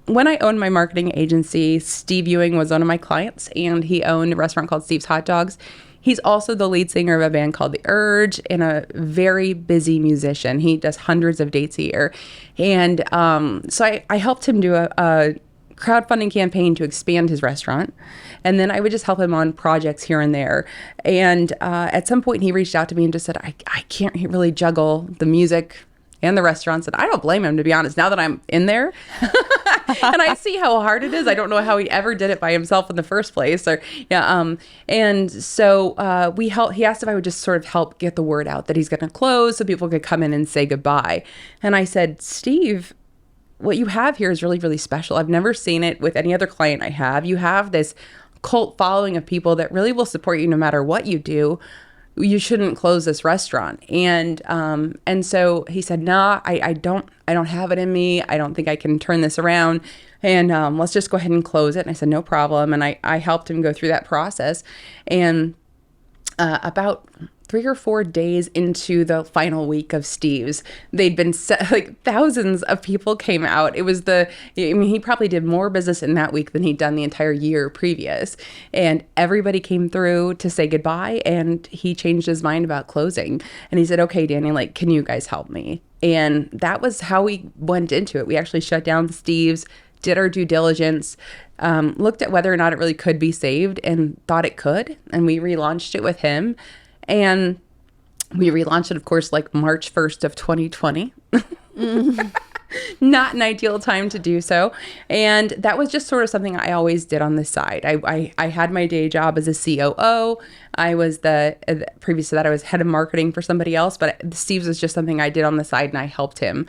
when I owned my marketing agency, Steve Ewing was one of my clients, and he owned a restaurant called Steve's Hot Dogs. He's also the lead singer of a band called The Urge and a very busy musician. He does hundreds of dates a year. And so I helped him do a crowdfunding campaign to expand his restaurant. And then I would just help him on projects here and there. And at some point he reached out to me and just said, I can't really juggle the music and the restaurants. And I don't blame him, to be honest, now that I'm in there. And I see how hard it is. I don't know how he ever did it by himself in the first place. And so he asked if I would just sort of help get the word out that he's going to close so people could come in and say goodbye. And I said, Steve, what you have here is really, really special. I've never seen it with any other client I have. You have this cult following of people that really will support you no matter what you do. You shouldn't close this restaurant. And so he said, nah, I don't have it in me. I don't think I can turn this around. And let's just go ahead and close it. And I said, no problem. And I helped him go through that process. And about 3 or 4 days into the final week of Steve's, they'd been thousands of people came out. It was he probably did more business in that week than he'd done the entire year previous. And everybody came through to say goodbye, and he changed his mind about closing. And he said, okay, Danny, can you guys help me? And that was how we went into it. We actually shut down Steve's, did our due diligence, looked at whether or not it really could be saved, and thought it could. And we relaunched it with him. And we relaunched it, of course, March 1st of 2020. Not an ideal time to do so. And that was just sort of something I always did on the side. I had my day job as a COO. I was previous to that, I was head of marketing for somebody else, but Steve's was just something I did on the side, and I helped him.